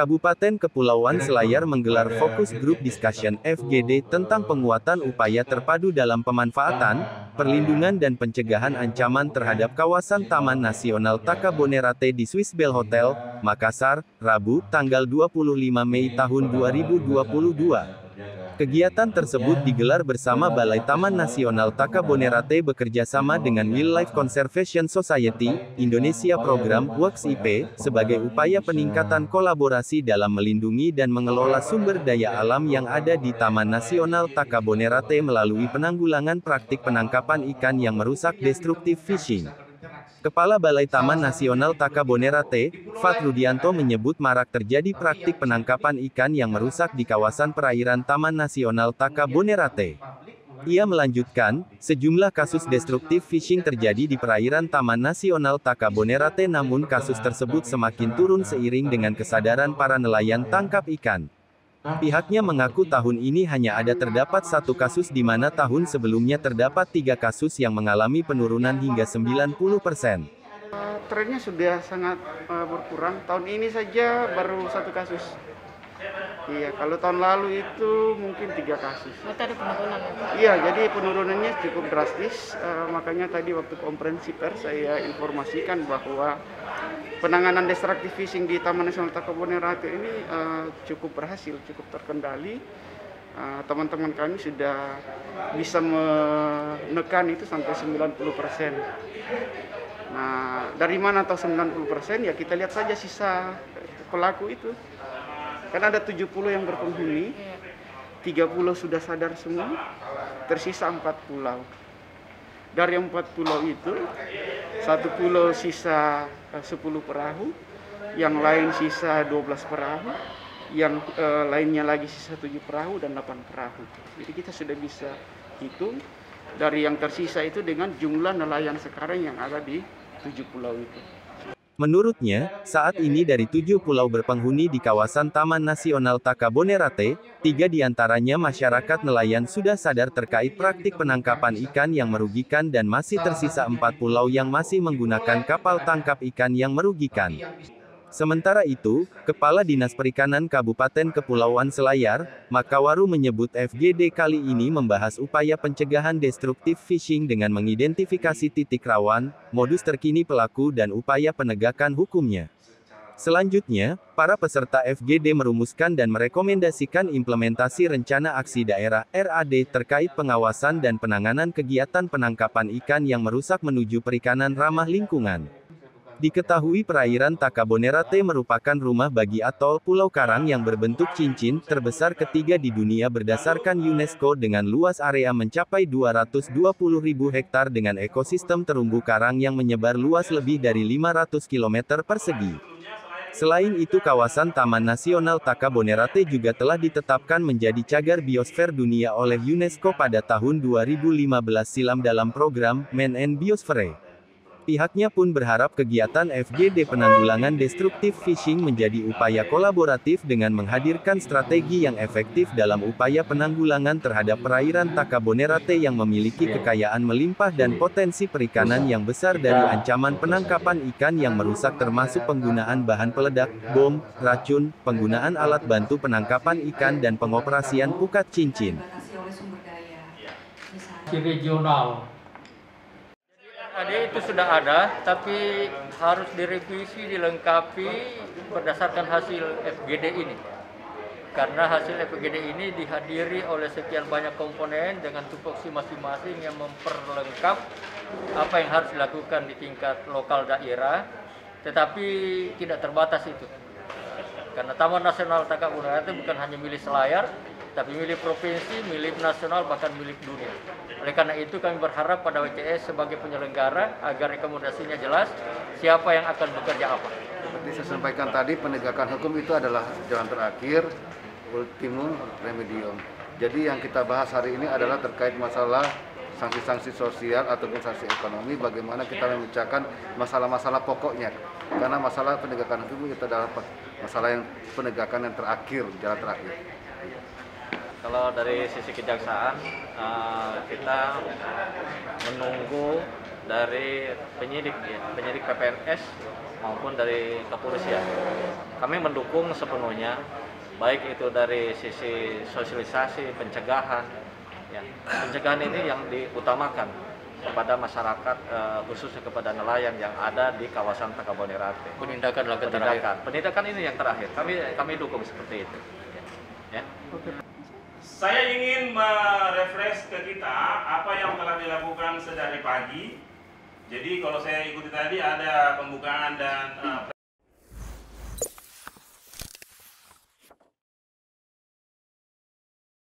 Kabupaten Kepulauan Selayar menggelar Focus Group Discussion (FGD) tentang penguatan upaya terpadu dalam pemanfaatan, perlindungan dan pencegahan ancaman terhadap kawasan Taman Nasional Takabonerate di Swiss Bell Hotel, Makassar, Rabu, tanggal 25 Mei tahun 2022. Kegiatan tersebut digelar bersama Balai Taman Nasional Takabonerate bekerja sama dengan Wildlife Conservation Society Indonesia Program Works IP, sebagai upaya peningkatan kolaborasi dalam melindungi dan mengelola sumber daya alam yang ada di Taman Nasional Takabonerate melalui penanggulangan praktik penangkapan ikan yang merusak destruktif fishing. Kepala Balai Taman Nasional Takabonerate, Fat Rudianto menyebut marak terjadi praktik penangkapan ikan yang merusak di kawasan perairan Taman Nasional Takabonerate. Ia melanjutkan, sejumlah kasus destruktif fishing terjadi di perairan Taman Nasional Takabonerate, namun kasus tersebut semakin turun seiring dengan kesadaran para nelayan tangkap ikan. Pihaknya mengaku tahun ini hanya ada terdapat satu kasus di mana tahun sebelumnya terdapat 3 kasus yang mengalami penurunan hingga 90%. Trennya sudah sangat berkurang. Tahun ini saja baru 1 kasus. Iya, kalau tahun lalu itu mungkin 3 kasus. Berarti ada penurunan ya? Iya, jadi penurunannya cukup drastis. Makanya tadi waktu konferensi pers saya informasikan bahwa penanganan destructive fishing di Taman Nasional Takabonerate ini cukup berhasil, cukup terkendali. Teman-teman kami sudah bisa menekan itu sampai 90%. Nah, dari mana tahu 90%? Ya kita lihat saja sisa pelaku itu. Kan ada 70 yang berpenghuni, 30 sudah sadar semua, tersisa 4 pulau. Dari 4 pulau itu, 1 pulau sisa 10 perahu, yang lain sisa 12 perahu, yang lainnya lagi sisa 7 perahu dan 8 perahu. Jadi kita sudah bisa hitung dari yang tersisa itu dengan jumlah nelayan sekarang yang ada di 7 pulau itu. Menurutnya, saat ini dari 7 pulau berpenghuni di kawasan Taman Nasional Takabonerate, 3 diantaranya masyarakat nelayan sudah sadar terkait praktik penangkapan ikan yang merugikan dan masih tersisa 4 pulau yang masih menggunakan kapal tangkap ikan yang merugikan. Sementara itu, Kepala Dinas Perikanan Kabupaten Kepulauan Selayar, Makawaru menyebut FGD kali ini membahas upaya pencegahan destruktif fishing dengan mengidentifikasi titik rawan, modus terkini pelaku dan upaya penegakan hukumnya. Selanjutnya, para peserta FGD merumuskan dan merekomendasikan implementasi Rencana Aksi Daerah (RAD) terkait pengawasan dan penanganan kegiatan penangkapan ikan yang merusak menuju perikanan ramah lingkungan. Diketahui perairan Takabonerate merupakan rumah bagi atol Pulau Karang yang berbentuk cincin, terbesar ketiga di dunia berdasarkan UNESCO dengan luas area mencapai 220.000 hektar dengan ekosistem terumbu karang yang menyebar luas lebih dari 500 km persegi. Selain itu kawasan Taman Nasional Takabonerate juga telah ditetapkan menjadi cagar biosfer dunia oleh UNESCO pada tahun 2015 silam dalam program Man and Biosphere. Pihaknya pun berharap kegiatan FGD penanggulangan destruktif fishing menjadi upaya kolaboratif dengan menghadirkan strategi yang efektif dalam upaya penanggulangan terhadap perairan Takabonerate yang memiliki kekayaan melimpah dan potensi perikanan yang besar dari ancaman penangkapan ikan yang merusak termasuk penggunaan bahan peledak, bom, racun, penggunaan alat bantu penangkapan ikan dan pengoperasian pukat cincin. Regional. Itu sudah ada, tapi harus direvisi, dilengkapi berdasarkan hasil FGD ini. Karena hasil FGD ini dihadiri oleh sekian banyak komponen dengan tupoksi masing-masing yang memperlengkap apa yang harus dilakukan di tingkat lokal daerah, tetapi tidak terbatas itu. Karena Taman Nasional Takabonerate bukan hanya milik Selayar, tapi milik provinsi, milik nasional, bahkan milik dunia. Oleh karena itu kami berharap pada WCS sebagai penyelenggara agar rekomendasinya jelas siapa yang akan bekerja apa. Seperti saya sampaikan tadi, penegakan hukum itu adalah jalan terakhir, ultimum remedium. Jadi yang kita bahas hari ini adalah terkait masalah sanksi-sanksi sosial ataupun sanksi ekonomi, bagaimana kita memecahkan masalah-masalah pokoknya. Karena masalah penegakan hukum itu adalah masalah yang penegakan yang terakhir, jalan terakhir. Kalau dari sisi kejaksaan, kita menunggu dari penyidik PPNS maupun dari kepolisian. Kami mendukung sepenuhnya, baik itu dari sisi sosialisasi, pencegahan. Ya, pencegahan ini yang diutamakan kepada masyarakat, khususnya kepada nelayan yang ada di kawasan Takabonerate. Penindakan ini yang terakhir. Kami dukung seperti itu. Ya. Saya ingin merefresh ke kita apa yang telah dilakukan sedari pagi. Jadi kalau saya ikuti tadi ada pembukaan dan